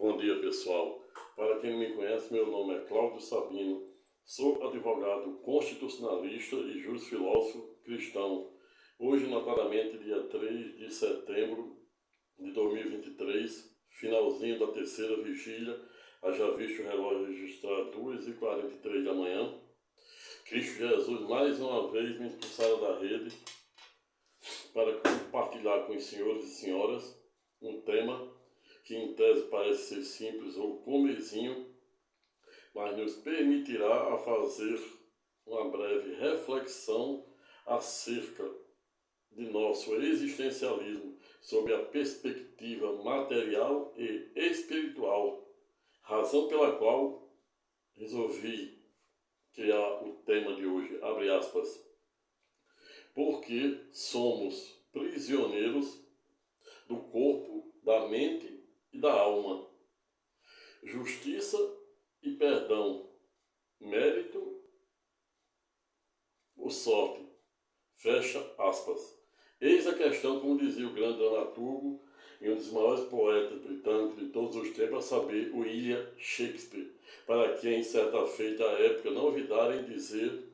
Bom dia, pessoal. Para quem não me conhece, meu nome é Cláudio Sabino. Sou advogado constitucionalista e jurisfilósofo cristão. Hoje, notadamente, dia 3 de setembro de 2023, finalzinho da terceira vigília, haja visto o relógio registrar 2h43 da manhã. Cristo Jesus mais uma vez me expulsaram da rede para compartilhar com os senhores e senhoras um tema que em tese parece ser simples ou comezinho, mas nos permitirá a fazer uma breve reflexão acerca de nosso existencialismo sob a perspectiva material e espiritual, razão pela qual resolvi criar o tema de hoje, abre aspas, porque somos prisioneiros do corpo, da mente e da alma. Justiça e perdão, mérito ou sorte. Fecha aspas. Eis a questão, como dizia o grande dramaturgo e um dos maiores poetas britânicos de todos os tempos, a saber, William Shakespeare, para quem, certa feita a época, não ouvidarem dizer: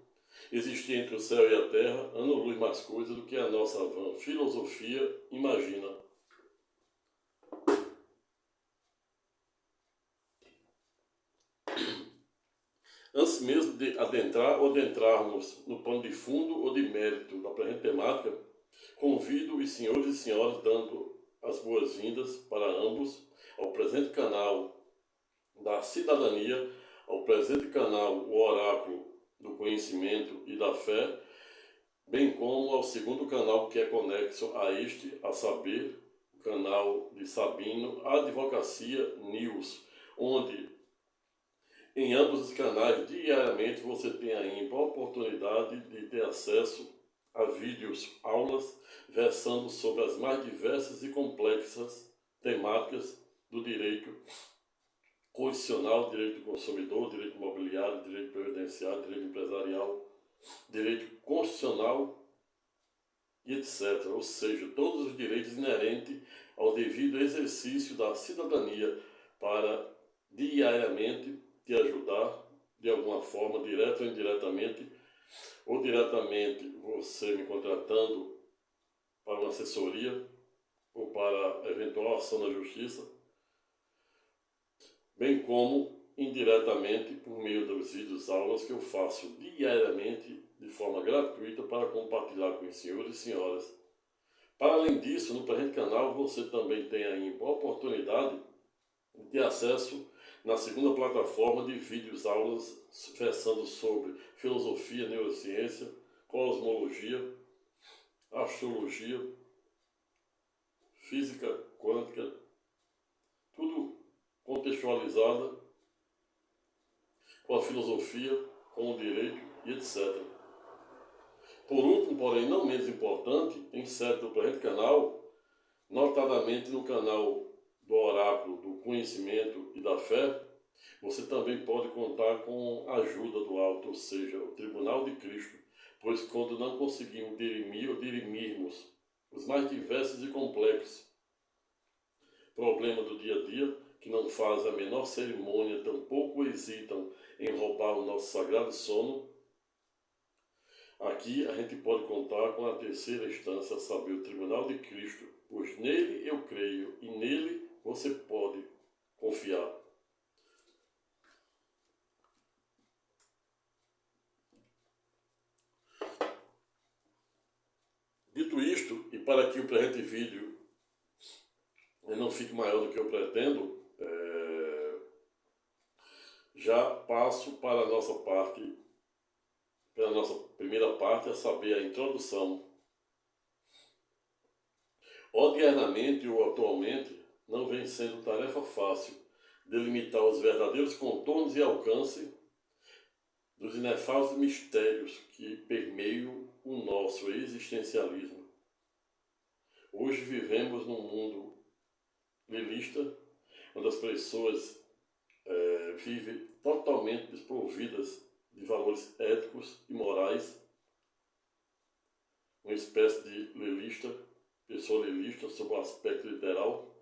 existia entre o céu e a terra ano-luz mais coisa do que a nossa vã filosofia imagina. Antes mesmo de adentrar ou adentrarmos no pano de fundo ou de mérito da presente temática, convido os senhores e senhoras, dando as boas-vindas para ambos ao presente canal da cidadania, ao presente canal o Oráculo do Conhecimento e da Fé, bem como ao segundo canal que é conexo a este, a saber, o canal de Sabino, Advocacia News, onde em ambos os canais, diariamente, você tem a oportunidade de ter acesso a vídeos, aulas, versando sobre as mais diversas e complexas temáticas do direito constitucional, direito do consumidor, direito imobiliário, direito previdenciário, direito empresarial, direito constitucional e etc. Ou seja, todos os direitos inerentes ao devido exercício da cidadania para diariamente te ajudar de alguma forma, direta ou indiretamente, ou diretamente você me contratando para uma assessoria ou para eventual ação na justiça, bem como indiretamente por meio dos vídeos aulas que eu faço diariamente de forma gratuita para compartilhar com os senhores e senhoras. Para além disso, no presente canal você também tem a oportunidade de ter acesso na segunda plataforma de vídeos aulas versando sobre filosofia, neurociência, cosmologia, astrologia, física quântica, tudo contextualizado com a filosofia, com o direito e etc. Por último, porém não menos importante, insere no presente canal, notadamente no canal do Oráculo do Conhecimento e da Fé, você também pode contar com a ajuda do alto, ou seja, o Tribunal de Cristo, pois quando não conseguimos dirimir ou dirimirmos os mais diversos e complexos problemas do dia a dia, que não fazem a menor cerimônia, tampouco hesitam em roubar o nosso sagrado sono, aqui a gente pode contar com a terceira instância, a saber, o Tribunal de Cristo, pois nele eu creio e nele você pode confiar. Dito isto, e para que o presente vídeo não fique maior do que eu pretendo, já passo para a nossa parte, pela nossa primeira parte, a saber, a introdução. Odiernamente ou atualmente, não vem sendo tarefa fácil delimitar os verdadeiros contornos e alcance dos inefáveis mistérios que permeiam o nosso existencialismo. Hoje vivemos num mundo lilista, onde as pessoas vivem totalmente desprovidas de valores éticos e morais, uma espécie de lilista, pessoa lilista sob o aspecto literal,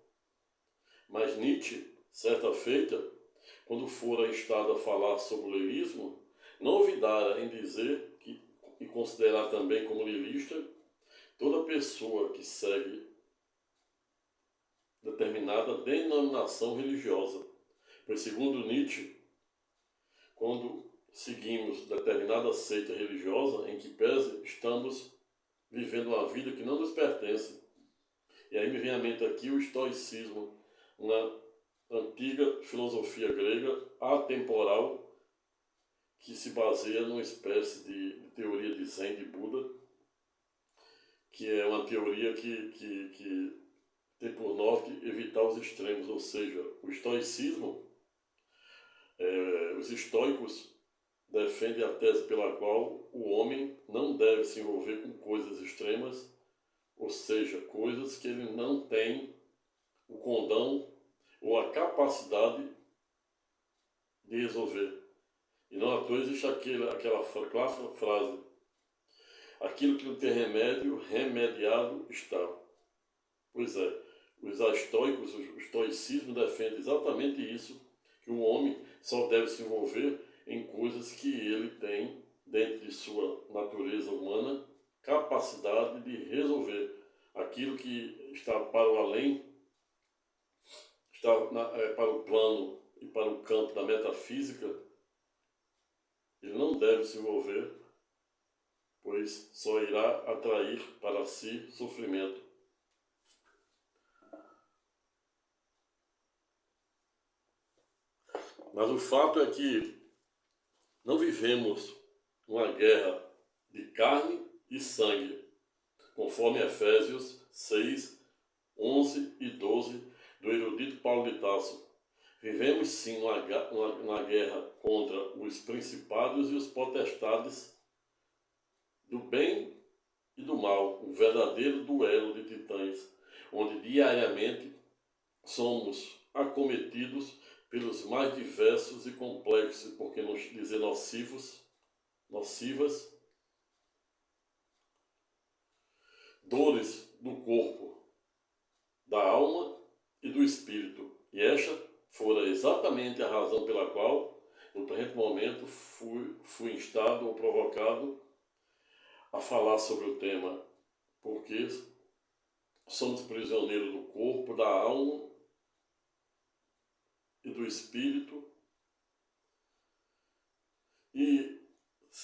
mas Nietzsche certa feita, quando fora instado a falar sobre o lirismo, não olvidara em dizer e considerar também como lirista toda pessoa que segue determinada denominação religiosa. Pois, segundo Nietzsche, quando seguimos determinada seita religiosa, em que pese estamos vivendo uma vida que não nos pertence. E aí me vem à mente aqui o estoicismo, na antiga filosofia grega atemporal, que se baseia numa espécie de teoria de Zen de Buda, que é uma teoria que tem por norte evitar os extremos, ou seja, o estoicismo, os estoicos defendem a tese pela qual o homem não deve se envolver com coisas extremas, ou seja, coisas que ele não tem o condão ou a capacidade de resolver. E não à toa existe aquela clássica frase: aquilo que não tem remédio, remediado está. Pois é, os estoicos, o estoicismo defende exatamente isso, que o homem só deve se envolver em coisas que ele tem, dentro de sua natureza humana, capacidade de resolver. Aquilo que está para o além, está para o plano e para o campo da metafísica, ele não deve se envolver, pois só irá atrair para si sofrimento. Mas o fato é que não vivemos uma guerra de carne e sangue, conforme Efésios 6, 11 e 12 do erudito Paulo de Tarso. Vivemos sim uma guerra contra os principados e os potestades do bem e do mal, um verdadeiro duelo de titãs, onde diariamente somos acometidos pelos mais diversos e complexos, por que não dizer nocivas, dores do corpo, da alma e do espírito. E esta fora exatamente a razão pela qual, no presente momento, fui instado ou provocado a falar sobre o tema, porque somos prisioneiros do corpo, da alma e do espírito, e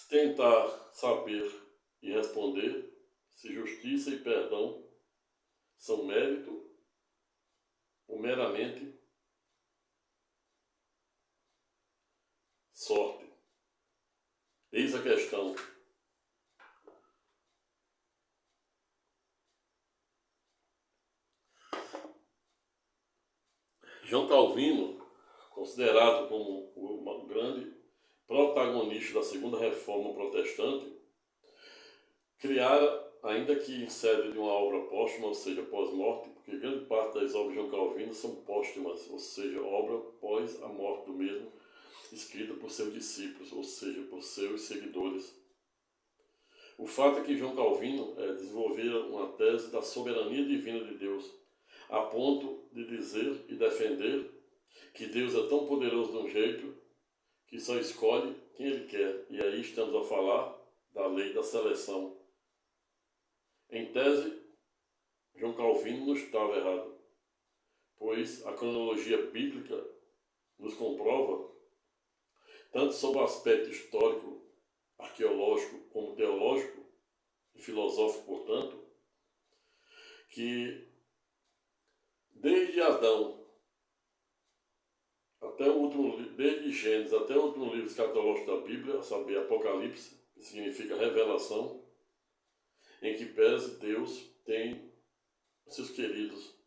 tentar saber e responder se justiça e perdão são mérito ou meramente sorte. Eis a questão. João Calvino, considerado como o grande protagonista da segunda reforma protestante, criara, ainda que em sede de uma obra póstuma, ou seja, pós-morte, porque grande parte das obras de João Calvino são póstumas, ou seja, obra pós a morte do mesmo, escrita por seus discípulos, ou seja, por seus seguidores. O fato é que João Calvino desenvolvera uma tese da soberania divina de Deus, a ponto de dizer e defender que Deus é tão poderoso de um jeito que só escolhe quem Ele quer. E aí estamos a falar da lei da seleção. Em tese, João Calvino não estava errado, pois a cronologia bíblica nos comprova, tanto sob o aspecto histórico, arqueológico, como teológico e filosófico, portanto, que desde Adão até o último, desde Gênesis até o último livro escatológico da Bíblia, a saber, Apocalipse, que significa revelação, em que pese Deus tem seus queridos.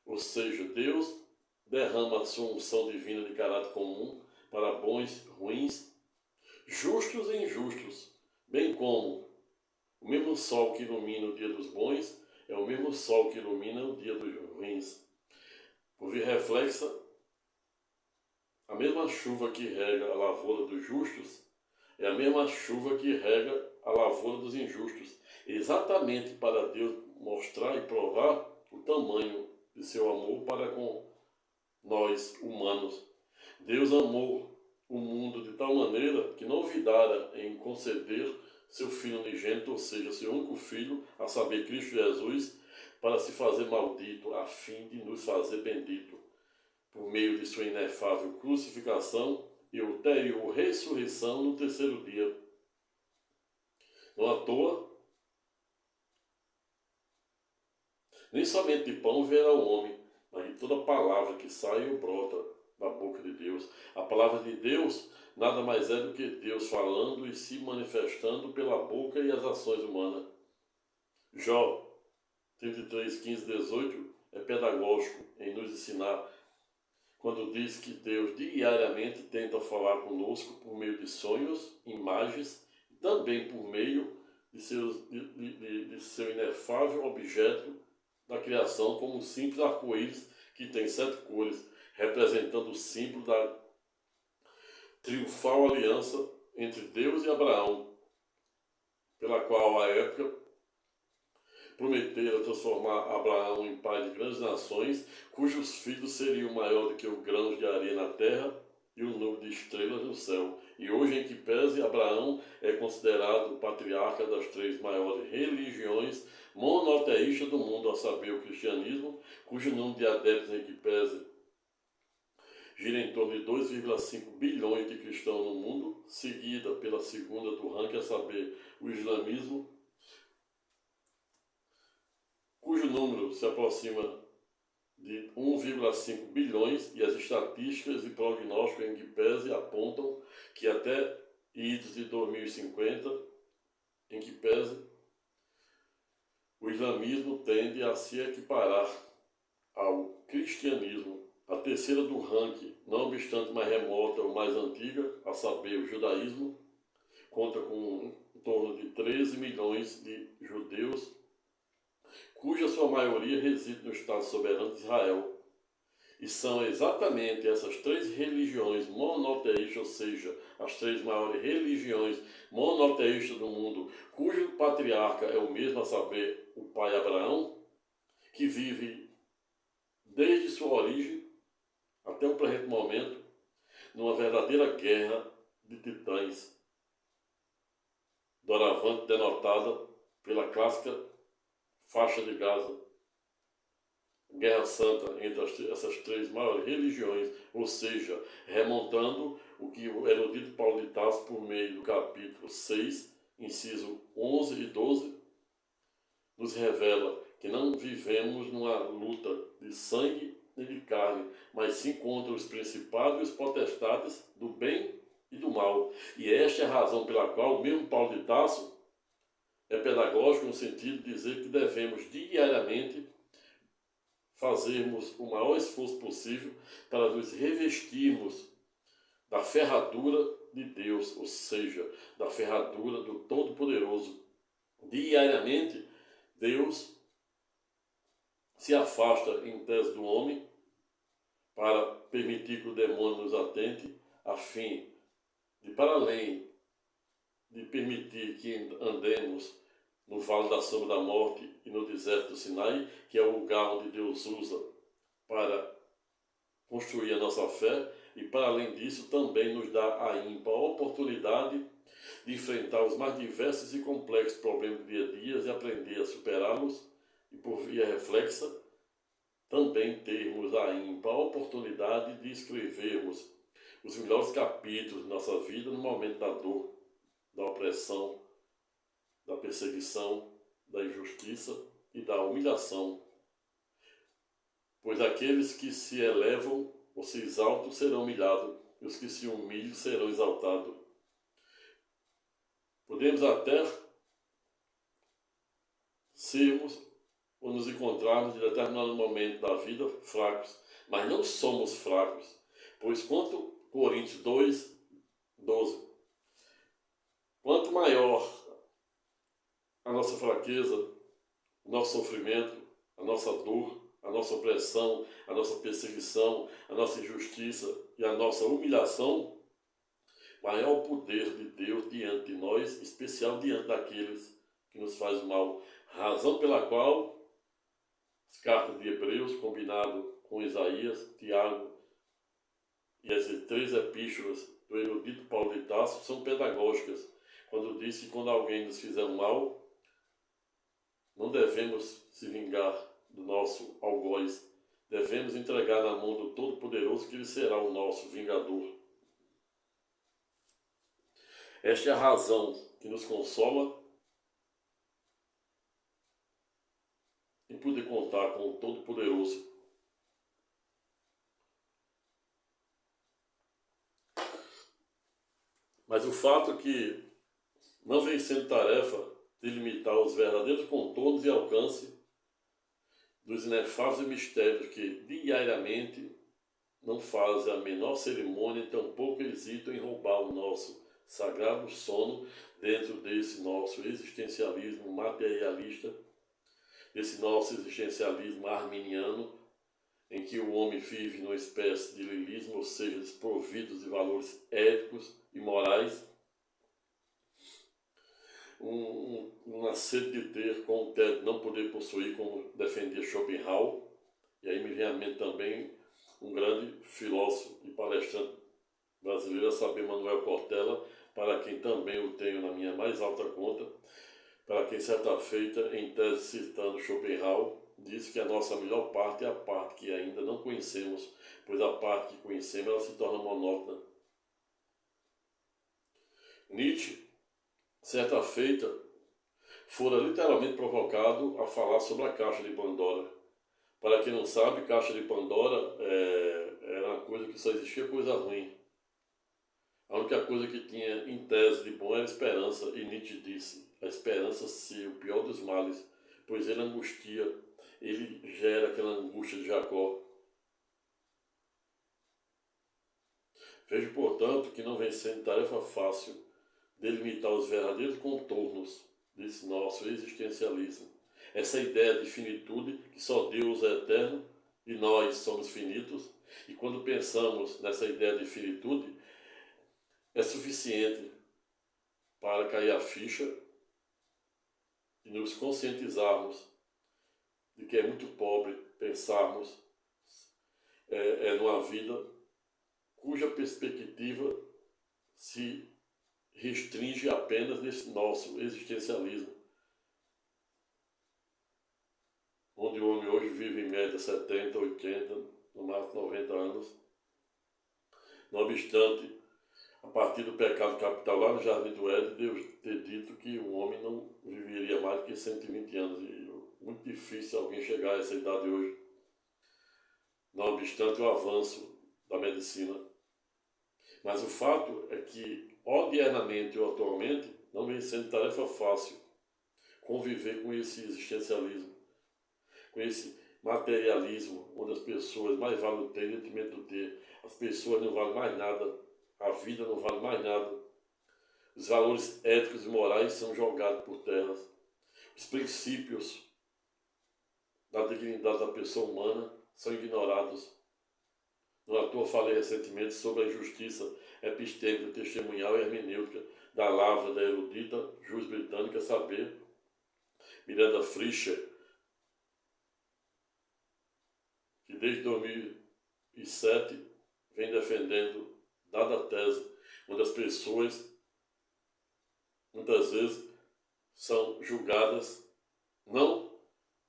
Ou seja, Deus derrama a sua unção divina de caráter comum para bons, ruins, justos e injustos, bem como o mesmo sol que ilumina o dia dos bons é o mesmo sol que ilumina o dia dos ruins. Por via reflexa, a mesma chuva que rega a lavoura dos justos é a mesma chuva que rega a lavoura dos injustos, exatamente para Deus mostrar e provar o tamanho de seu amor para com nós, nós, humanos. Deus amou o mundo de tal maneira que não olvidara em conceder seu Filho unigênito, ou seja, seu único Filho, a saber, Cristo Jesus, para se fazer maldito, a fim de nos fazer bendito, por meio de sua inefável crucificação e ulterior ressurreição no terceiro dia. Não à toa, nem somente de pão viverá o homem, mas de toda palavra que sai ou brota da boca de Deus. A palavra de Deus nada mais é do que Deus falando e se manifestando pela boca e as ações humanas. Jó 33, 15, 18 é pedagógico em nos ensinar quando diz que Deus diariamente tenta falar conosco por meio de sonhos, imagens e também por meio de seu inefável objeto da criação, como um simples arco-íris que tem 7 cores, representando o símbolo da triunfal aliança entre Deus e Abraão, pela qual à época prometera transformar Abraão em pai de grandes nações, cujos filhos seriam maior do que o grão de areia na terra e o número de estrelas no céu. E hoje, em que pese, Abraão é considerado o patriarca das 3 maiores religiões monoteístas do mundo, a saber, o cristianismo, cujo número de adeptos, em que pese, gira em torno de 2,5 bilhões de cristãos no mundo, seguida pela segunda do ranking, a saber, o islamismo, cujo número se aproxima de 1,5 bilhões, e as estatísticas e prognósticos em que pese apontam que até idos de 2050, em que pese, o islamismo tende a se equiparar ao cristianismo. A terceira do ranking, não obstante mais remota ou mais antiga, a saber, o judaísmo, conta com em torno de 13 milhões de judeus, cuja sua maioria reside no Estado soberano de Israel. E são exatamente essas 3 religiões monoteístas, ou seja, as 3 maiores religiões monoteístas do mundo, cujo patriarca é o mesmo, a saber, o pai Abraão, que vive desde sua origem até o presente momento numa verdadeira guerra de titãs, doravante denotada pela clássica faixa de Gaza, guerra santa entre essas 3 maiores religiões, ou seja, remontando o que o erudito Paulo de Tarso, por meio do capítulo 6, inciso 11 e 12, nos revela que não vivemos numa luta de sangue nem de carne, mas sim contra os principados e os potestades do bem e do mal. E esta é a razão pela qual o mesmo Paulo de Tarso é pedagógico no sentido de dizer que devemos diariamente fazermos o maior esforço possível para nos revestirmos da ferradura de Deus, ou seja, da ferradura do Todo-Poderoso. Diariamente, Deus se afasta em tese do homem para permitir que o demônio nos atente, a fim de, para além de permitir que andemos no vale da sombra da morte e no deserto do Sinai, que é o lugar onde Deus usa para construir a nossa fé, e para além disso também nos dá a ímpar oportunidade de enfrentar os mais diversos e complexos problemas do dia a dia e aprender a superá-los, e por via reflexa também termos a ímpar oportunidade de escrevermos os melhores capítulos de nossa vida no momento da dor, da opressão, da perseguição, da injustiça e da humilhação. Pois aqueles que se elevam ou se exaltam serão humilhados, e os que se humilham serão exaltados. Podemos até sermos ou nos encontrarmos em determinado momento da vida fracos, mas não somos fracos, pois quanto Coríntios 2, 12, quanto maior a nossa fraqueza, o nosso sofrimento, a nossa dor, a nossa opressão, a nossa perseguição, a nossa injustiça e a nossa humilhação, maior o poder de Deus diante de nós, especial diante daqueles que nos fazem mal. Razão pela qual as cartas de Hebreus, combinado com Isaías, Tiago e as três epístolas do erudito Paulo de Tarso são pedagógicas, quando diz que quando alguém nos fizer mal, não devemos se vingar do nosso algoz, devemos entregar na mão do Todo-Poderoso, que ele será o nosso vingador. Esta é a razão que nos consola em poder contar com o Todo-Poderoso. Mas o fato é que não vem sendo tarefa delimitar os verdadeiros contornos e alcance dos inefáveis mistérios que diariamente não fazem a menor cerimônia e tampouco hesitam em roubar o nosso sagrado sono dentro desse nosso existencialismo materialista, desse nosso existencialismo arminiano, em que o homem vive numa espécie de lilismo, ou seja, desprovido de valores éticos e morais, uma sede de ter com o tédio não poder possuir, como defendia Schopenhauer. E aí me vem à mente também um grande filósofo e palestrante brasileiro, a saber, Manuel Cortella, para quem também o tenho na minha mais alta conta, para quem certa feita, em tese citando Schopenhauer, disse que a nossa melhor parte é a parte que ainda não conhecemos, pois a parte que conhecemos ela se torna monótona. Nietzsche, certa feita, fora literalmente provocado a falar sobre a caixa de Pandora. Para quem não sabe, caixa de Pandora era uma coisa que só existia coisa ruim. A única coisa que tinha em tese de bom era a esperança, e Nietzsche disse: a esperança ser o pior dos males, pois ele angustia, ele gera aquela angústia de Jacó. Vejo, portanto, que não vem sendo tarefa fácil delimitar os verdadeiros contornos desse nosso existencialismo. Essa ideia de finitude, que só Deus é eterno e nós somos finitos, e quando pensamos nessa ideia de finitude, é suficiente para cair a ficha e nos conscientizarmos de que é muito pobre pensarmos numa vida cuja perspectiva se restringe apenas nesse nosso existencialismo, onde o homem hoje vive em média 70, 80, no máximo 90 anos. Não obstante, a partir do pecado capital lá no Jardim do Éden, Deus ter dito que o homem não viveria mais do que 120 anos. E é muito difícil alguém chegar a essa idade hoje. Não obstante o avanço da medicina. Mas o fato é que, odiernamente ou atualmente, não vem sendo tarefa fácil conviver com esse existencialismo, com esse materialismo, onde as pessoas mais valem o ter em detrimento do ter. As pessoas não valem mais nada, a vida não vale mais nada. Os valores éticos e morais são jogados por terra. Os princípios da dignidade da pessoa humana são ignorados. Não à toa falei recentemente sobre a injustiça epistêmica, testemunhal e hermenêutica da lavra da erudita jus-britânica, saber Miranda Frischer, que desde 2007 vem defendendo dada tese, onde as pessoas muitas vezes são julgadas não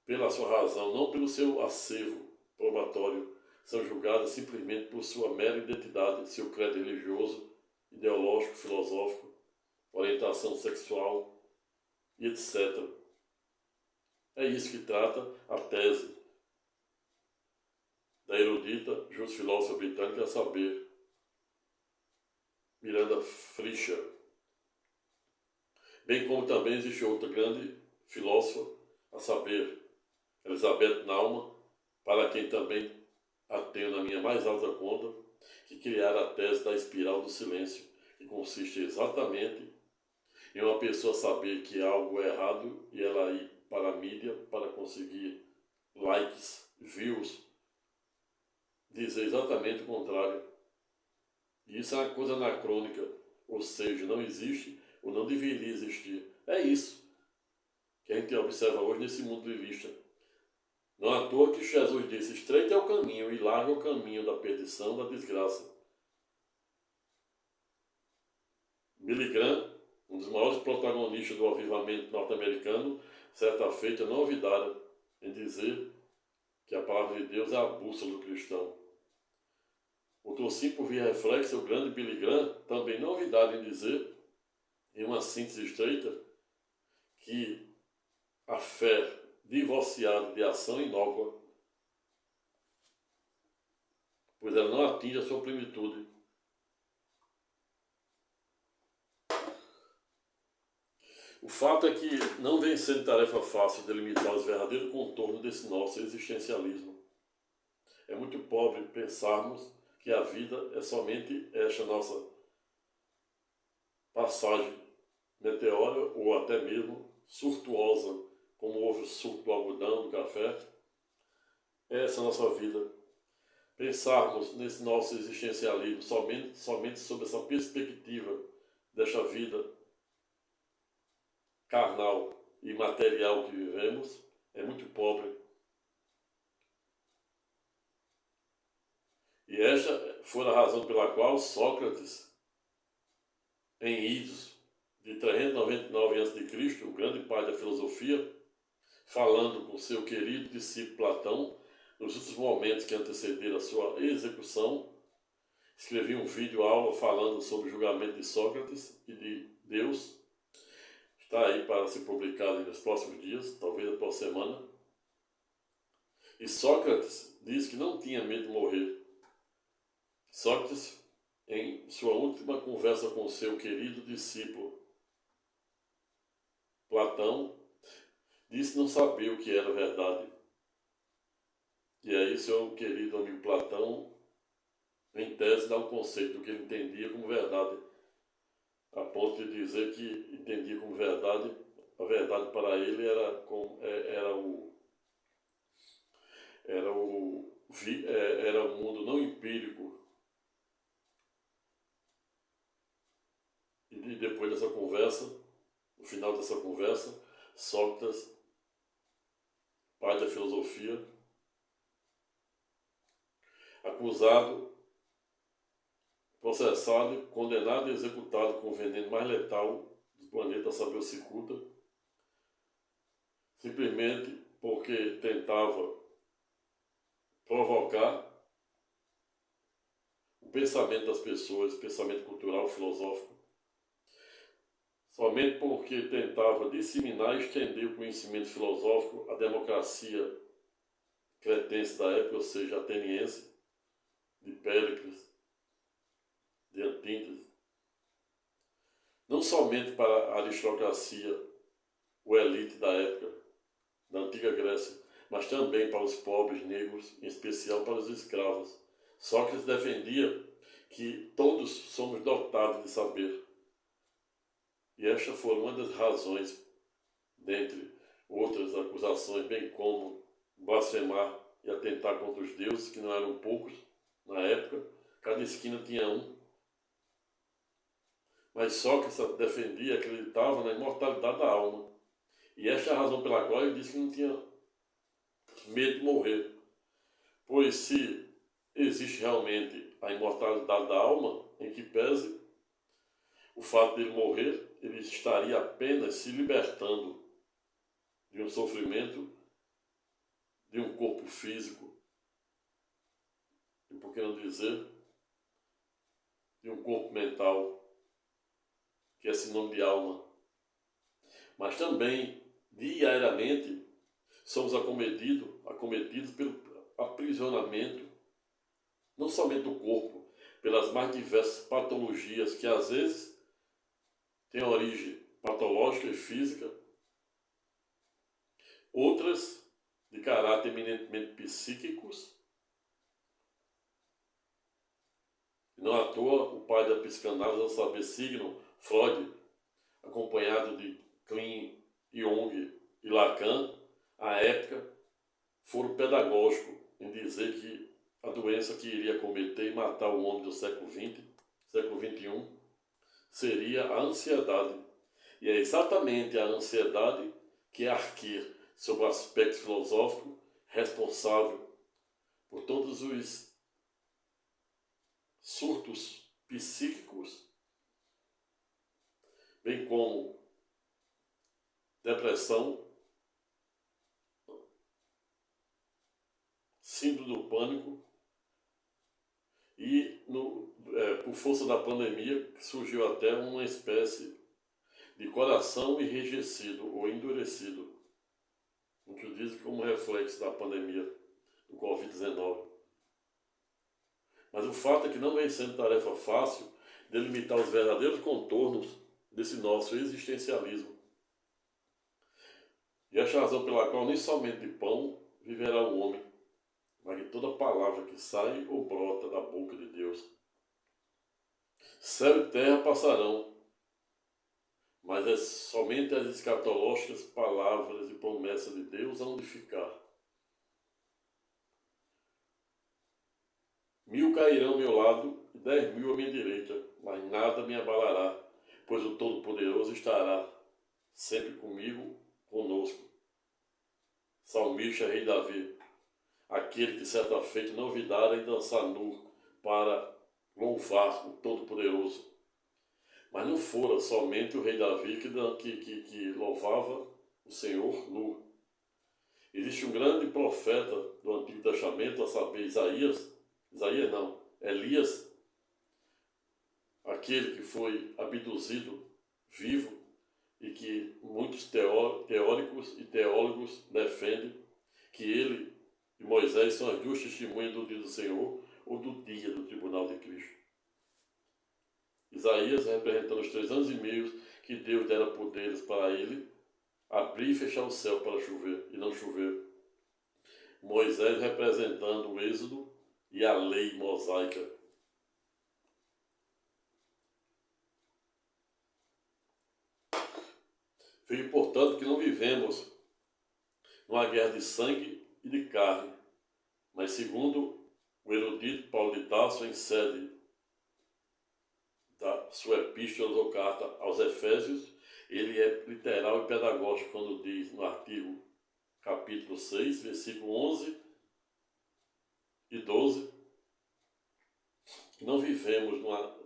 pela sua razão, não pelo seu acervo probatório, são julgadas simplesmente por sua mera identidade, seu credo religioso, ideológico, filosófico, orientação sexual e etc. É isso que trata a tese da erudita just-filósofa britânica, a saber, Miranda Frischer. Bem como também existe outra grande filósofa, a saber, Elizabeth Naumann, para quem também a tenho na minha mais alta conta, que criara a tese da espiral do silêncio, que consiste exatamente em uma pessoa saber que algo é errado e ela ir para a mídia para conseguir likes, views, dizer exatamente o contrário. E isso é uma coisa anacrônica, ou seja, não existe ou não deveria existir. É isso que a gente observa hoje nesse mundo lilista. Não à toa que Jesus disse: estreito é o caminho e largo é o caminho da perdição, da desgraça. Billy Graham, um dos maiores protagonistas do avivamento norte-americano, certa feita não ouvidaram em dizer que a palavra de Deus é a bússola do cristão. O Tocinho, por via reflexa, o grande Billy Graham, também não ouvidaram em dizer, em uma síntese estreita, que a fé divorciada de ação inócua, pois ela não atinge a sua plenitude. O fato é que não vem sendo tarefa fácil delimitar os verdadeiros contornos desse nosso existencialismo. É muito pobre pensarmos que a vida é somente esta nossa passagem meteórica ou até mesmo surtuosa, como houve o surto do algodão, do café. Essa é a nossa vida. Pensarmos nesse nosso existencialismo somente sob essa perspectiva desta vida carnal e material que vivemos é muito pobre. E esta foi a razão pela qual Sócrates, em idos de 399 a.C., o grande pai da filosofia, falando com seu querido discípulo Platão, nos últimos momentos que antecederam a sua execução, escrevia um vídeo-aula falando sobre o julgamento de Sócrates e de Deus. Está aí para ser publicado nos próximos dias, talvez na próxima semana. E Sócrates diz que não tinha medo de morrer. Sócrates, em sua última conversa com seu querido discípulo Platão, disse não saber o que era verdade. E aí seu querido amigo Platão, em tese, dá um conceito do que ele entendia como verdade, a ponto de dizer que entendia como verdade, a verdade para ele era um mundo não empírico. E depois dessa conversa, no final dessa conversa, Sócrates, pai da filosofia, acusado, processado, condenado e executado com o veneno mais letal do planeta, a saber, o cicuta, simplesmente porque tentava provocar o pensamento das pessoas, pensamento cultural, filosófico, somente porque tentava disseminar e estender o conhecimento filosófico à democracia cretense da época, ou seja, ateniense, de Péricles, de Antíteses, não somente para a aristocracia, o elite da época, da antiga Grécia, mas também para os pobres negros, em especial para os escravos. Sócrates defendia que todos somos dotados de saber. E esta foi uma das razões, dentre outras acusações, bem como blasfemar e atentar contra os deuses, que não eram poucos na época. Cada esquina tinha um. Mas Sócrates defendia, acreditava na imortalidade da alma. E esta é a razão pela qual ele disse que não tinha medo de morrer. Pois se existe realmente a imortalidade da alma, em que pese o fato de ele morrer, ele estaria apenas se libertando de um sofrimento, de um corpo físico, e por que não dizer, de um corpo mental, que é sinônimo de alma. Mas também, diariamente, somos acometidos pelo aprisionamento, não somente do corpo, pelas mais diversas patologias que às vezes têm origem patológica e física, outras de caráter eminentemente psíquicos. Não à toa, o pai da psicanálise, a saber, Sigmund Freud, acompanhado de Klein, Jung e Lacan, à época, foram pedagógicos em dizer que a doença que iria cometer e matar o homem do século XX, século XXI, seria a ansiedade. E é exatamente a ansiedade que é arqueia sobre o aspecto filosófico responsável por todos os surtos psíquicos bem como depressão, síndrome do pânico e, por força da pandemia, surgiu até uma espécie de coração enrijecido ou endurecido, muitos dizem como reflexo da pandemia do Covid-19. Mas o fato é que não vem sendo tarefa fácil delimitar os verdadeiros contornos desse nosso existencialismo. E esta razão pela qual nem somente de pão viverá o homem, mas de toda palavra que sai ou brota da boca de Deus. Céu e terra passarão, mas é somente as escatológicas palavras e promessas de Deus hão de ficar. 1000 cairão ao meu lado e 10.000 à minha direita, mas nada me abalará, pois o Todo-Poderoso estará sempre comigo, conosco. Salmista Rei Davi, aquele que certa feita não vidara em dançar nu para louvar o Todo-Poderoso. Mas não fora somente o rei Davi que louvava o Senhor nu. Existe um grande profeta do Antigo Testamento, a saber, Elias, aquele que foi abduzido vivo e que muitos teóricos e teólogos defendem que ele e Moisés são as duas testemunhas do dia do Senhor ou do dia do tribunal de Cristo. Isaías representando os 3 anos e meio que Deus dera poderes para ele abrir e fechar o céu para chover e não chover. Moisés representando o êxodo e a lei mosaica. Veja, portanto, que não vivemos numa guerra de sangue e de carne, mas segundo o erudito Paulo de Tarso, em sede da sua epístola ou carta aos Efésios, ele é literal e pedagógico quando diz no artigo capítulo 6, versículo 11 e 12, que não vivemos numa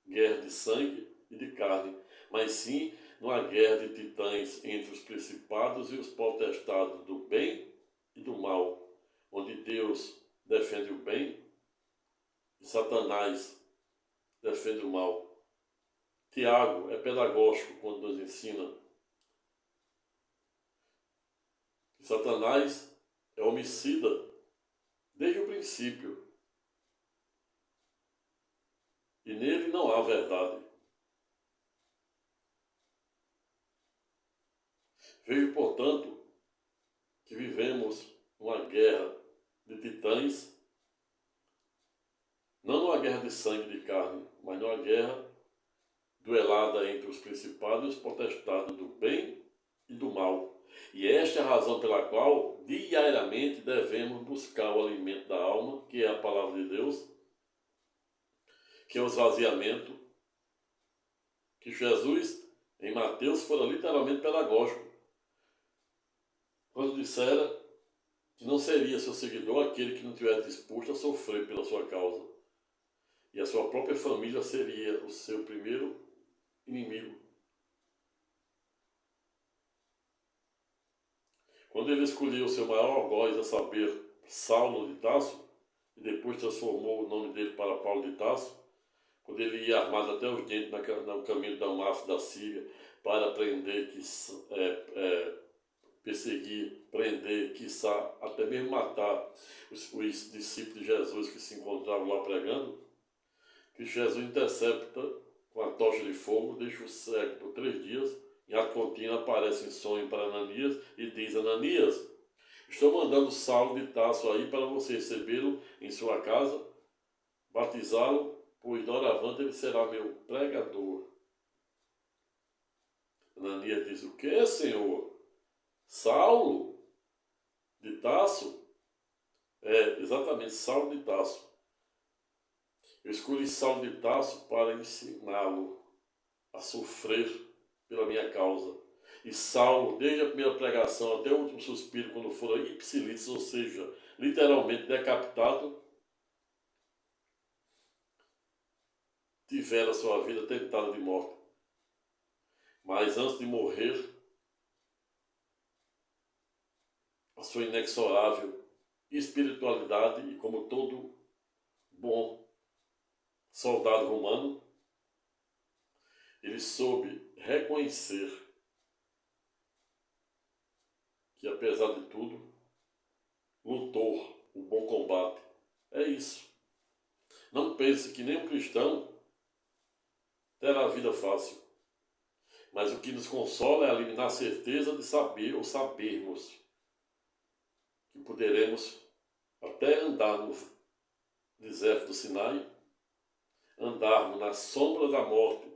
guerra de sangue e de carne, mas sim numa guerra de titãs entre os principados e os potestados do bem e do mal, onde Deus defende o bem e Satanás defende o mal. Tiago é pedagógico quando nos ensina que Satanás é homicida desde o princípio e nele não há verdade. Vejo, portanto, que vivemos uma guerra de titãs, não numa guerra de sangue e de carne, mas numa guerra duelada entre os principados e os potestados do bem e do mal. E esta é a razão pela qual diariamente devemos buscar o alimento da alma, que é a palavra de Deus, que é o esvaziamento, que Jesus, em Mateus, fora literalmente pedagógico, quando dissera que não seria seu seguidor aquele que não tivesse disposto a sofrer pela sua causa. E a sua própria família seria o seu primeiro inimigo. Quando ele escolheu o seu maior algoz, a saber, Saulo de Tarso, e depois transformou o nome dele para Paulo de Tarso, quando ele ia armado até os dentes no caminho de Damasco da Síria para prender, perseguir, prender, quiçá, até mesmo matar os discípulos de Jesus que se encontravam lá pregando, que Jesus intercepta com a tocha de fogo, deixa o cego por 3 dias, em ato contínuo aparece em sonho para Ananias e diz: Ananias, estou mandando Saulo de Tarso aí para você recebê-lo em sua casa, batizá-lo, pois doravante ele será meu pregador. Ananias diz: o que, Senhor? Saulo de Tarso? É, exatamente, Saulo de Tarso. Eu escolhi Saulo de Tarso para ensiná-lo a sofrer pela minha causa. E Saulo, desde a primeira pregação até o último suspiro, quando for ipsilítis, ou seja, literalmente decapitado, tivera sua vida tentada de morte. mas antes de morrer, a sua inexorável espiritualidade e como todo bom soldado romano, ele soube reconhecer que, apesar de tudo, lutou o bom combate. É isso. Não pense que nenhum cristão terá a vida fácil. Mas o que nos consola é eliminar a certeza de saber ou sabermos que poderemos até andar no deserto do Sinai, andarmos na sombra da morte,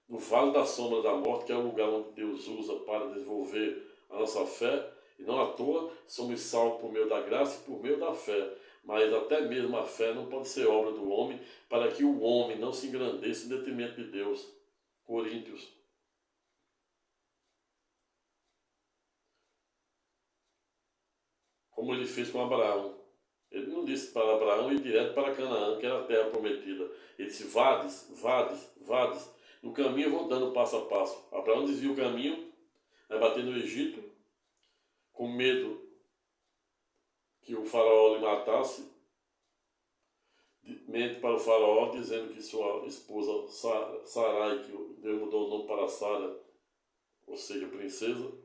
no vale da sombra da morte, que é o lugar onde Deus usa para desenvolver a nossa fé, e não à toa somos salvos por meio da graça e por meio da fé. Mas até mesmo a fé não pode ser obra do homem, para que o homem não se engrandeça em detrimento de Deus. Coríntios. Como ele fez com Abraão. Ele não disse para Abraão ir direto para Canaã, que era a terra prometida. Ele disse, vades, vades, vades. No caminho eu vou dando passo a passo. Abraão desvia o caminho, vai bater no Egito, com medo que o faraó lhe matasse. Mente para o faraó, dizendo que sua esposa Sarai, que Deus mudou o nome para Sara, ou seja, princesa.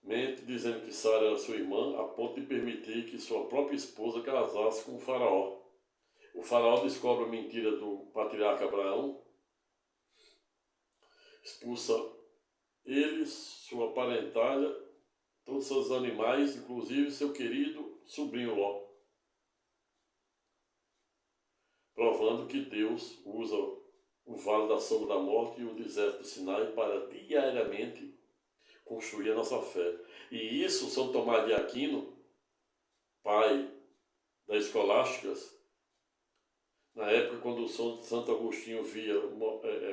Mente dizendo que Sara era sua irmã, a ponto de permitir que sua própria esposa casasse com o faraó. O faraó descobre a mentira do patriarca Abraão, expulsa ele, sua parentalha, todos seus animais, inclusive seu querido sobrinho Ló, provando que Deus usa o vale da sombra da morte e o deserto do Sinai para diariamente construir a nossa fé. E isso São Tomás de Aquino, pai das escolásticas, na época quando Santo Agostinho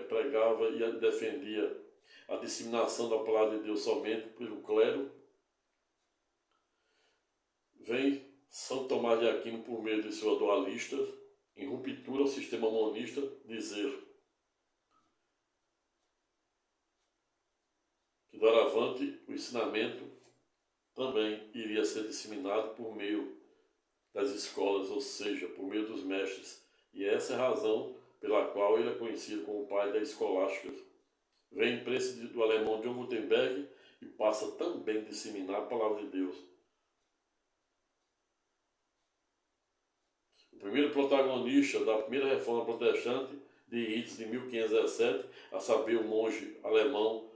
pregava e defendia a disseminação da palavra de Deus somente pelo clero, vem São Tomás de Aquino, por meio de sua dualista, em ruptura ao sistema monista, dizer que doravante o ensinamento também iria ser disseminado por meio das escolas, ou seja, por meio dos mestres. E essa é a razão pela qual ele é conhecido como o pai da escolástica. Vem a imprensa do alemão John Gutenberg e passa também a disseminar a palavra de Deus. O primeiro protagonista da primeira reforma protestante de Hitz de 1517, a saber, o monge alemão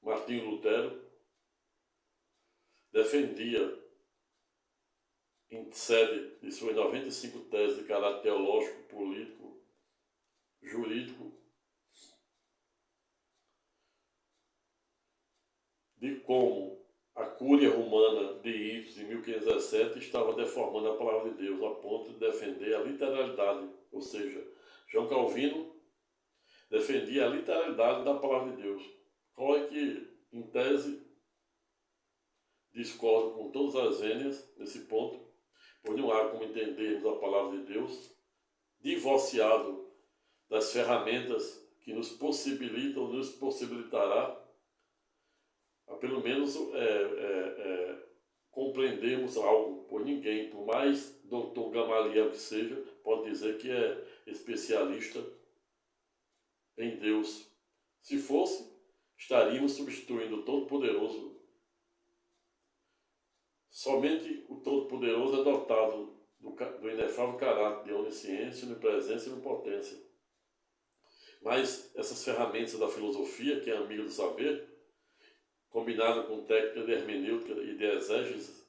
Martinho Lutero, defendia, em sede de suas 95 teses de caráter teológico, político, jurídico, de como a cúria romana de Hitz de 1517 estava deformando a palavra de Deus a ponto de defender a literalidade, ou seja, João Calvino defendia a literalidade da palavra de Deus. Qual é que, em tese, discordo com todas as vênias nesse ponto, pois não há como entendermos a palavra de Deus divorciado das ferramentas que nos possibilitam, nos possibilitará a pelo menos compreendermos algo, pois ninguém, por mais doutor Gamaliel que seja, pode dizer que é especialista em Deus. Se fosse, estaríamos substituindo o Todo-Poderoso. Somente o Todo-Poderoso é dotado do inefável caráter de onisciência, onipresença e onipotência. Mas essas ferramentas da filosofia, que é amiga do saber, combinada com técnica de hermenêutica e de exégeses,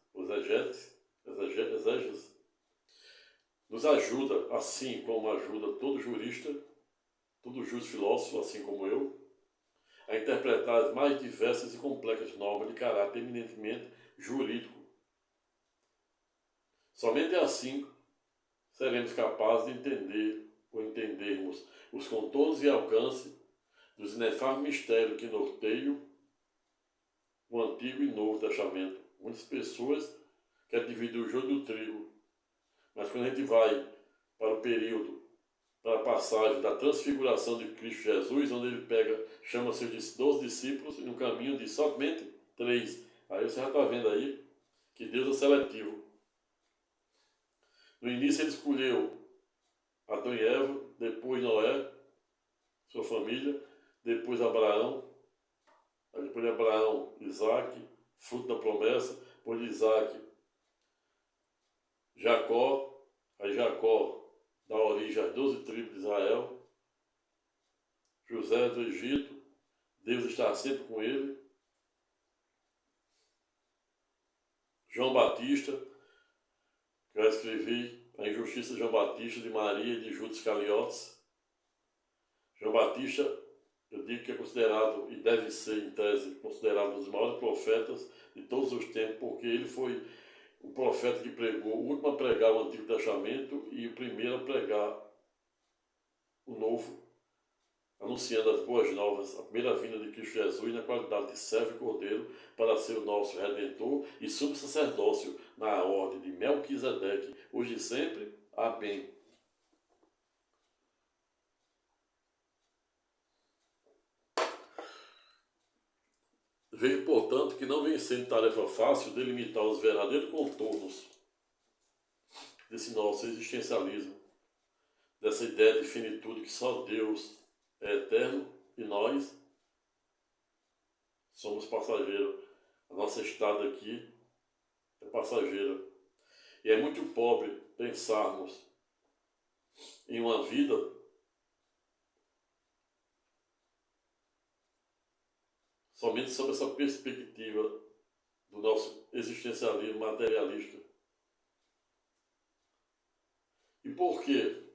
nos ajuda, assim como ajuda todo jurista, todo justo filósofo, assim como eu, a interpretar as mais diversas e complexas normas de caráter eminentemente jurídico. Somente assim seremos capazes de entender ou entendermos os contornos e alcance dos inefáveis mistérios que norteiam o Antigo e Novo Testamento. Muitas pessoas querem dividir o joio do trigo, mas quando a gente vai para o período, para a passagem da transfiguração de Cristo Jesus, onde ele chama seus 12 discípulos e no caminho diz somente 3. Aí você já está vendo aí que Deus é seletivo. No início ele escolheu Adão e Eva, depois Noé, sua família, depois Abraão, depois de Abraão, Isaac, fruto da promessa, depois de Isaac, Jacó, aí Jacó dá origem às 12 tribos de Israel, José do Egito, Deus está sempre com ele, João Batista, que eu escrevi a injustiça de João Batista, de Maria e de Judas Iscariotes. João Batista, eu digo que é considerado, e deve ser em tese, considerado um dos maiores profetas de todos os tempos, porque ele foi o profeta que pregou, o último a pregar o Antigo Testamento e o primeiro a pregar o Novo, anunciando as boas novas, a primeira vinda de Cristo Jesus na qualidade de servo e cordeiro para ser o nosso Redentor e sumo sacerdócio na ordem de Melquisedeque, hoje e sempre. Amém. Vejo, portanto, que não vem sendo tarefa fácil delimitar os verdadeiros contornos desse nosso existencialismo, dessa ideia de finitude que só Deus é eterno e nós somos passageiros. A nossa estada aqui é passageira. E é muito pobre pensarmos em uma vida somente sob essa perspectiva do nosso existencialismo materialista. E por que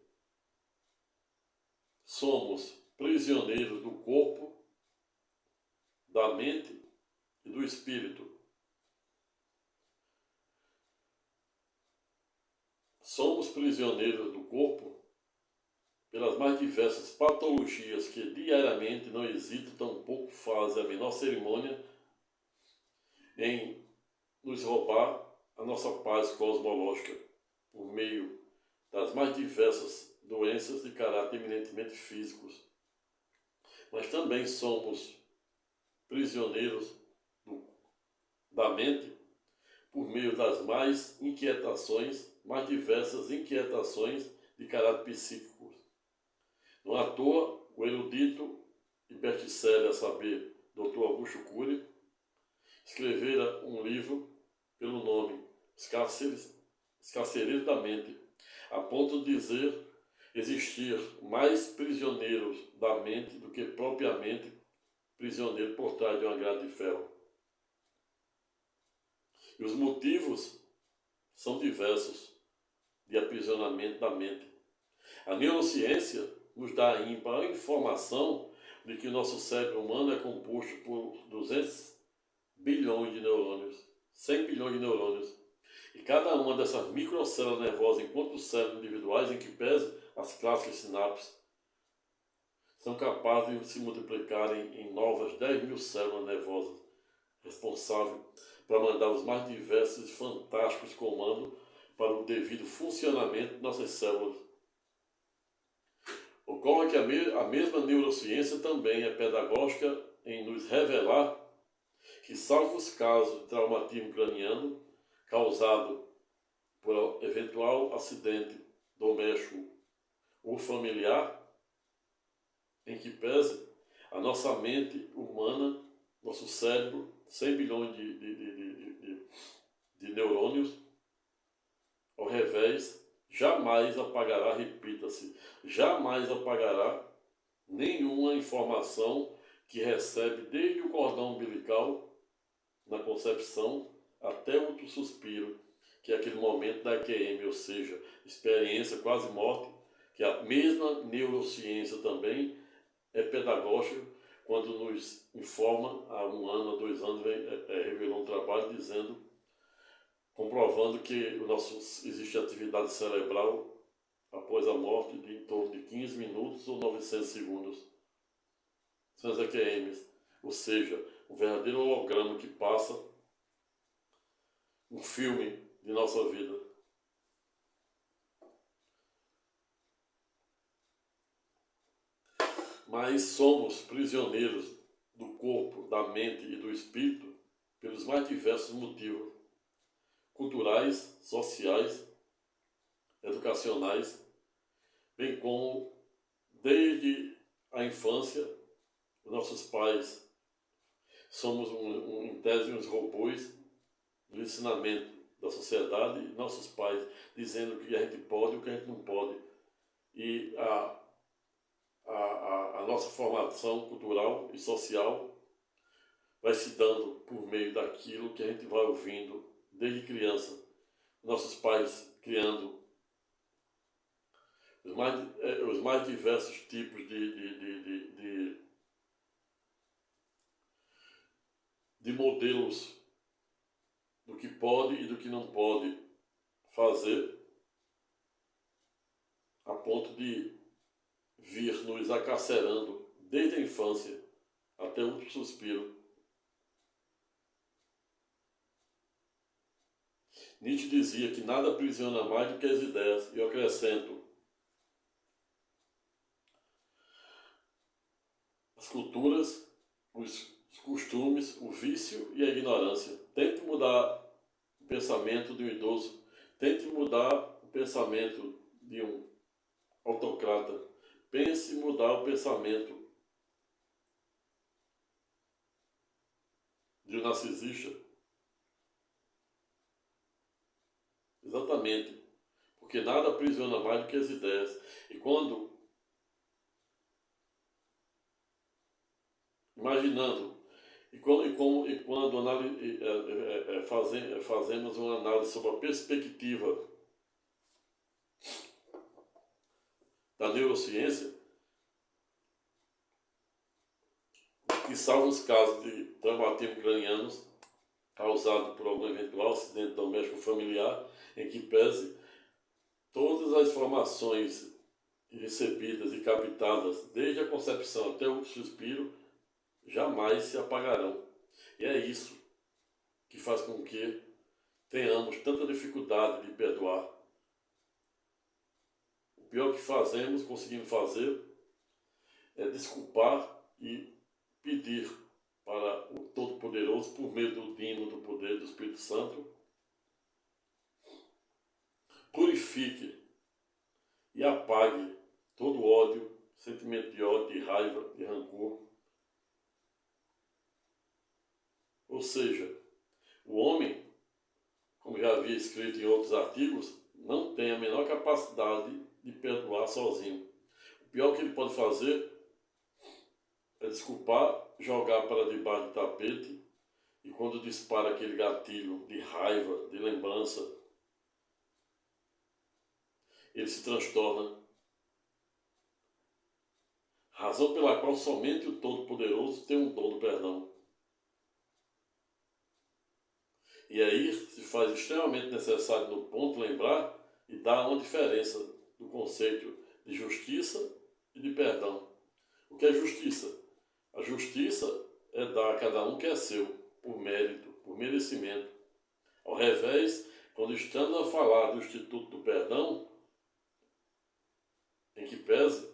somos prisioneiros do corpo, da mente e do espírito? Somos prisioneiros do corpo pelas mais diversas patologias que diariamente não hesitam, tampouco fazem a menor cerimônia em nos roubar a nossa paz cosmológica por meio das mais diversas doenças de caráter eminentemente físicos. Mas também somos prisioneiros da mente por meio das mais diversas inquietações de caráter psíquico. Não à toa, o erudito e best-seller, a saber, Dr. Augusto Cury, escrevera um livro pelo nome Os Carcereiros da Mente, a ponto de dizer existir mais prisioneiros da mente do que propriamente prisioneiro por trás de uma grade de ferro. E os motivos são diversos de aprisionamento da mente. A neurociência nos dá a ímpar informação de que o nosso cérebro humano é composto por 200 bilhões de neurônios, 100 bilhões de neurônios. E cada uma dessas microcélulas nervosas, enquanto células individuais, em que pese as clássicas sinapses, são capazes de se multiplicarem em novas 10 mil células nervosas, responsáveis para mandar os mais diversos e fantásticos comandos para o devido funcionamento de nossas células. Ocorre que a mesma neurociência também é pedagógica em nos revelar que, salvo os casos de traumatismo craniano causado por eventual acidente doméstico ou familiar, em que pese a nossa mente humana, nosso cérebro, 100 bilhões de neurônios, ao revés, jamais apagará, repita-se, jamais apagará nenhuma informação que recebe desde o cordão umbilical, na concepção, até o último suspiro, que é aquele momento da EQM, ou seja, experiência quase morte, que a mesma neurociência também é pedagógica, quando nos informa, há 1 ano, há 2 anos, revelou um trabalho dizendo, comprovando que existe atividade cerebral após a morte de em torno de 15 minutos ou 900 segundos. São as EQMs, ou seja, um verdadeiro holograma que passa um filme de nossa vida. mas somos prisioneiros do corpo, da mente e do espírito pelos mais diversos motivos culturais, sociais, educacionais, bem como desde a infância, nossos pais somos em tese uns robôs do ensinamento da sociedade, nossos pais dizendo o que a gente pode e o que a gente não pode. E a nossa formação cultural e social vai se dando por meio daquilo que a gente vai ouvindo desde criança. Nossos pais criando os mais diversos tipos de modelos do que pode e do que não pode fazer, a ponto de vir nos acarcerando desde a infância até o suspiro. Nietzsche dizia que nada aprisiona mais do que as ideias, e eu acrescento: as culturas, os costumes, o vício e a ignorância. Tente mudar o pensamento de um idoso, tente mudar o pensamento de um autocrata, pense em mudar o pensamento de um narcisista. Exatamente, porque nada aprisiona mais do que as ideias. E quando, imaginando, quando fazemos uma análise sobre a perspectiva da neurociência, que salva os casos de traumatismo cranianos causado por algum eventual acidente doméstico familiar, em que pese todas as informações recebidas e captadas desde a concepção até o suspiro jamais se apagarão. E é isso que faz com que tenhamos tanta dificuldade de perdoar. O pior que fazemos, conseguimos fazer, é desculpar e pedir para o Todo-Poderoso, por meio do Dino do poder do Espírito Santo, purifique e apague todo ódio, sentimento de ódio, de raiva, de rancor. Ou seja, o homem, como já havia escrito em outros artigos, não tem a menor capacidade de perdoar sozinho. O pior que ele pode fazer é desculpar, jogar para debaixo do tapete, e quando dispara aquele gatilho de raiva, de lembrança, ele se transtorna. Razão pela qual somente o Todo-Poderoso tem um dom do perdão. E aí se faz extremamente necessário no ponto lembrar e dar uma diferença do conceito de justiça e de perdão. O que é justiça? A justiça é dar a cada um o que é seu, por mérito, por merecimento. Ao revés, quando estamos a falar do Instituto do Perdão, em que pese,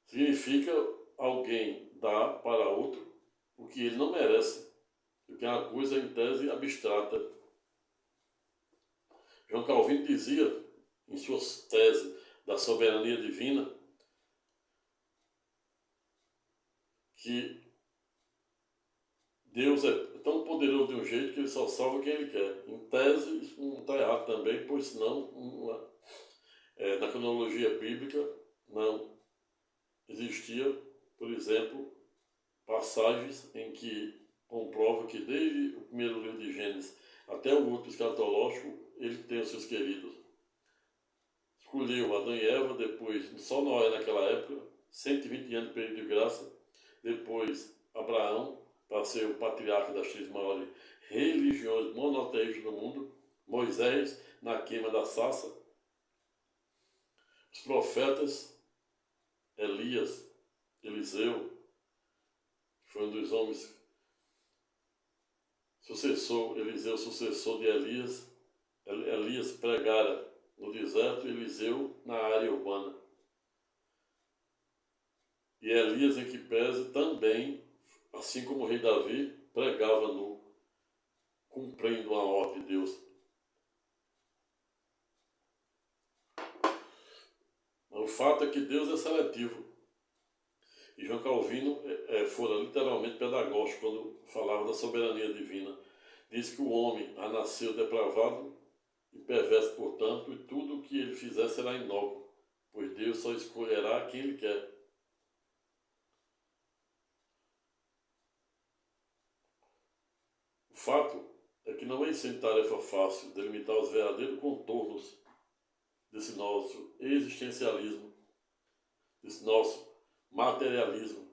significa alguém dar para outro o que ele não merece, o que é uma coisa em tese abstrata. João Calvino dizia, em sua tese da soberania divina, que Deus é tão poderoso de um jeito que ele só salva quem ele quer. Em tese, isso não está errado também, pois senão, na cronologia bíblica, não existia, por exemplo, passagens em que comprova que desde o primeiro livro de Gênesis até o último escatológico, ele tem os seus queridos. Escolheu Adão e Eva, depois só Noé naquela época, 120 anos de período de graça, depois Abraão, para ser o patriarca das 3 maiores religiões monoteístas do mundo, Moisés na queima da sarça, os profetas, Elias, Eliseu, que foi um dos homens Eliseu sucessor de Elias. Elias pregara no deserto, Eliseu na área urbana. E Elias, em que pese, também, assim como o rei Davi, pregava nu, cumprindo a ordem de Deus. O fato é que Deus é seletivo. E João Calvino fora literalmente pedagógico quando falava da soberania divina. Diz que o homem já nasceu depravado e perverso, portanto, e tudo o que ele fizer será inócuo, pois Deus só escolherá quem ele quer. O fato é que não é sem tarefa fácil delimitar os verdadeiros contornos desse nosso existencialismo, desse nosso materialismo.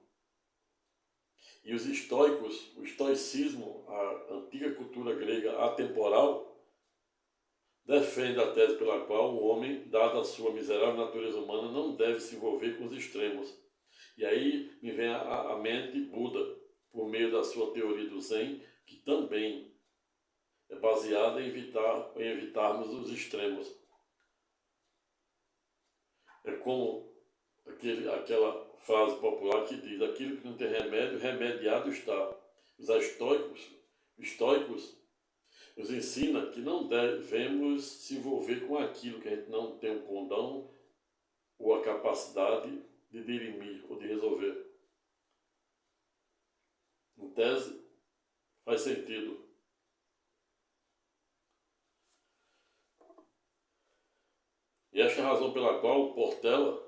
E os estoicos, o estoicismo, a antiga cultura grega atemporal, defende a tese pela qual o homem, dada a sua miserável natureza humana, não deve se envolver com os extremos. E aí me vem à mente Buda, por meio da sua teoria do Zen, que também é baseada em evitarmos os extremos. É como aquela frase popular que diz: aquilo que não tem remédio, remediado está. Os estoicos nos ensina que não devemos se envolver com aquilo que a gente não tem o condão ou a capacidade de dirimir ou de resolver. Em tese, faz sentido. E esta é a razão pela qual o Portela,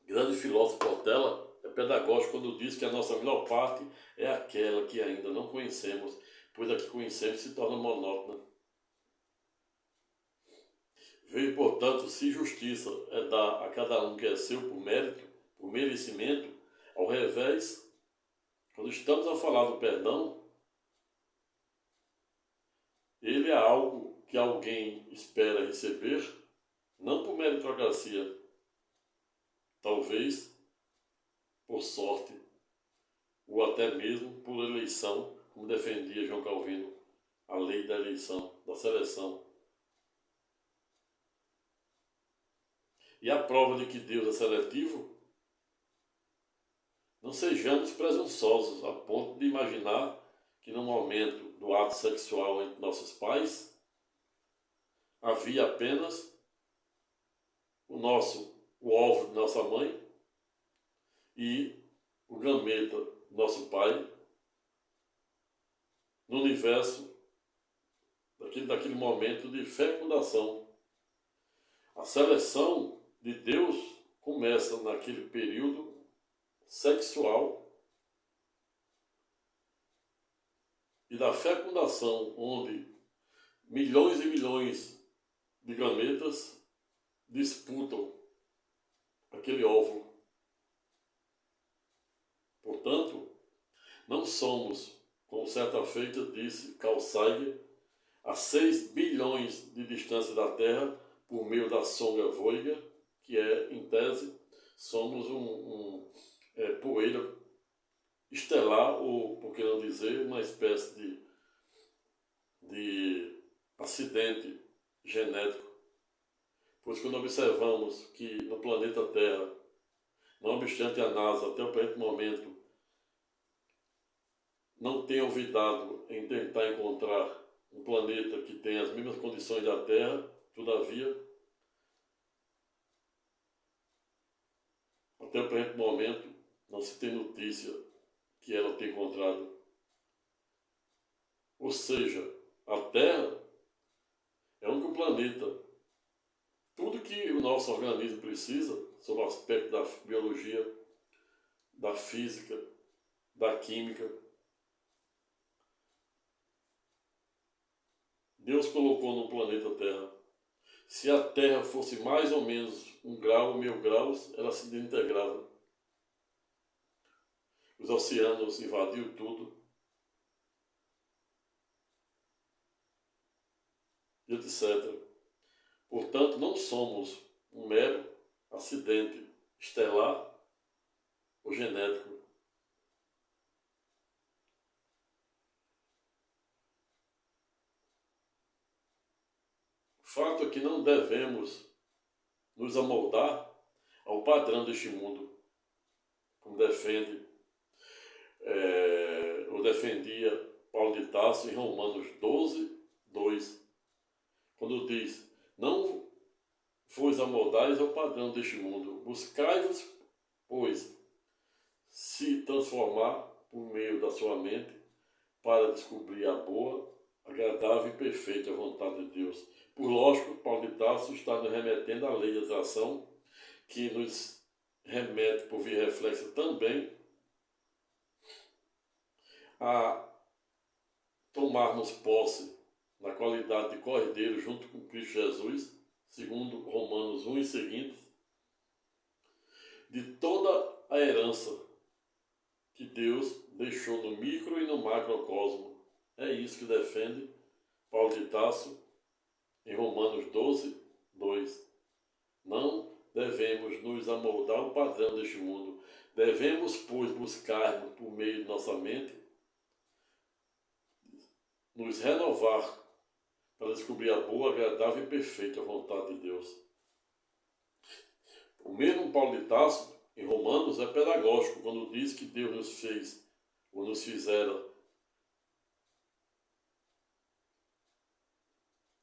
grande filósofo Portela, é pedagógico quando diz que a nossa melhor parte é aquela que ainda não conhecemos, pois a que conhecemos se torna monótona. Veio, portanto, se justiça é dar a cada um que é seu por mérito, por merecimento, ao revés, quando estamos a falar do perdão, ele é algo que alguém espera receber, não por meritocracia, talvez por sorte, ou até mesmo por eleição, como defendia João Calvino, a lei da eleição, da seleção. E a prova de que Deus é seletivo, não sejamos presunçosos a ponto de imaginar que no momento do ato sexual entre nossos pais, havia apenas o óvulo de nossa mãe e o gameta do nosso pai no universo daquele momento de fecundação. A seleção de Deus começa naquele período sexual e da fecundação, onde milhões e milhões de gametas disputam aquele óvulo. Portanto, não somos, como certa feita disse Carl Sagan, a 6 bilhões de distância da Terra por meio da sonda Voyager, que é, em tese, somos poeira estelar, ou, por que não dizer, uma espécie de acidente genético. Pois quando observamos que no planeta Terra, não obstante a NASA até o presente momento não tenha olvidado em tentar encontrar um planeta que tenha as mesmas condições da Terra, todavia, até o presente momento não se tem notícia que ela tenha encontrado. Ou seja, a Terra é o único planeta. Tudo que o nosso organismo precisa, sobre o aspecto da biologia, da física, da química, Deus colocou no planeta Terra. Se a Terra fosse mais ou menos 1 grau ou 1000 graus, ela se desintegrava. Os oceanos invadiam tudo, etc. Portanto, não somos um mero acidente estelar ou genético. O fato é que não devemos nos amoldar ao padrão deste mundo, como defendia Paulo de Tarso em Romanos 12, 2, quando diz: não vos amoldais ao padrão deste mundo, buscai-vos, pois, se transformar por meio da sua mente para descobrir a boa, agradável e perfeita vontade de Deus. Por lógico, Paulo de Tarso está nos remetendo à lei de atração, que nos remete, por via reflexa, também a tomarmos posse na qualidade de cordeiro junto com Cristo Jesus, segundo Romanos 1 e seguintes, de toda a herança que Deus deixou no micro e no macrocosmo. É isso que defende Paulo de Tarso em Romanos 12, 2. Não devemos nos amoldar ao padrão deste mundo. Devemos, pois, buscar, por meio de nossa mente, nos renovar para descobrir a boa, agradável e perfeita vontade de Deus. O mesmo Paulo de Tarso, em Romanos, é pedagógico quando diz que Deus nos fez, ou nos fizera,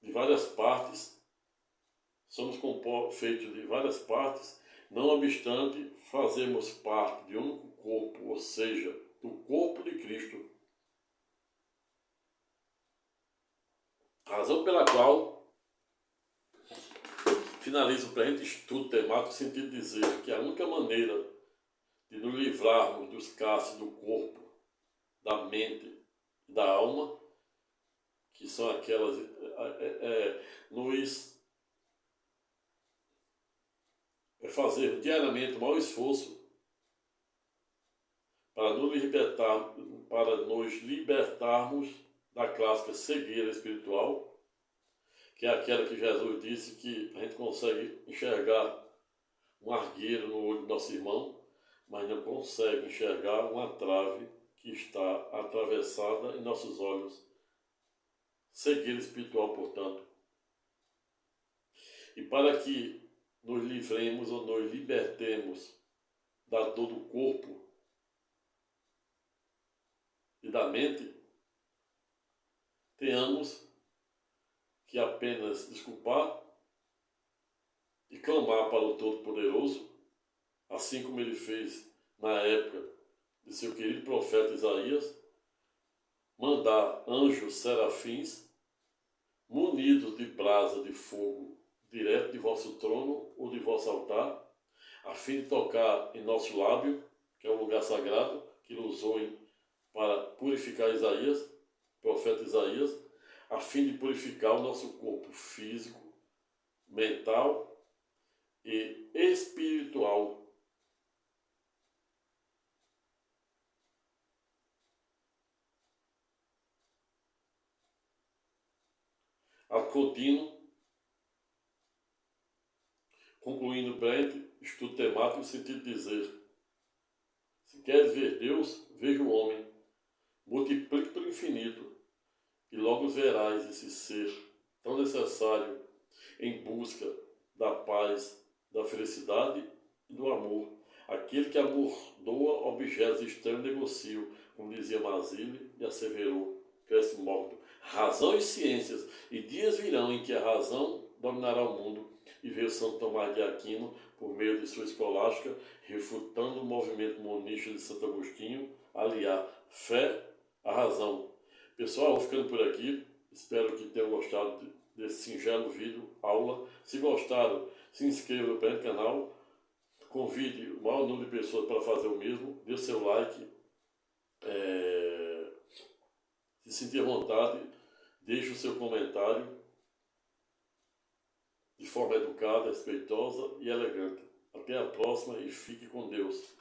de várias partes, somos feitos de várias partes, não obstante fazermos parte de um único corpo, ou seja, do corpo de Cristo. Razão pela qual finalizo o presente estudo temático no sentido de dizer que a única maneira de nos livrarmos dos cárceres do corpo, da mente e da alma, que são aquelas, nos fazer diariamente o maior esforço para nos libertarmos da clássica cegueira espiritual, que é aquela que Jesus disse que a gente consegue enxergar um argueiro no olho do nosso irmão, mas não consegue enxergar uma trave que está atravessada em nossos olhos. Cegueira espiritual, portanto. E para que nos livremos ou nos libertemos da dor do corpo e da mente, tenhamos que apenas desculpar e clamar para o Todo-Poderoso, assim como ele fez na época de seu querido profeta Isaías, mandar anjos serafins munidos de brasa de fogo direto de vosso trono ou de vosso altar, a fim de tocar em nosso lábio, que é o lugar sagrado que ele usou para purificar Isaías, profeta Isaías, a fim de purificar o nosso corpo físico, mental e espiritual. A contínuo, concluindo breve, estudo temático no sentido de dizer: se queres ver Deus, veja o homem, multiplique pelo infinito, e logo verás esse ser tão necessário em busca da paz, da felicidade e do amor. Aquele que amordoa objetos externos negocio, como dizia Mazile e asseverou Cresce Morto. Razão e ciências, e dias virão em que a razão dominará o mundo, e veio Santo Tomás de Aquino, por meio de sua escolástica, refutando o movimento monista de Santo Agostinho, aliar fé à razão. Pessoal, vou ficando por aqui. Espero que tenham gostado desse singelo vídeo, aula. Se gostaram, se inscreva no canal. Convide o maior número de pessoas para fazer o mesmo. Dê seu like. Se sentir à vontade, deixe o seu comentário de forma educada, respeitosa e elegante. Até a próxima e fique com Deus.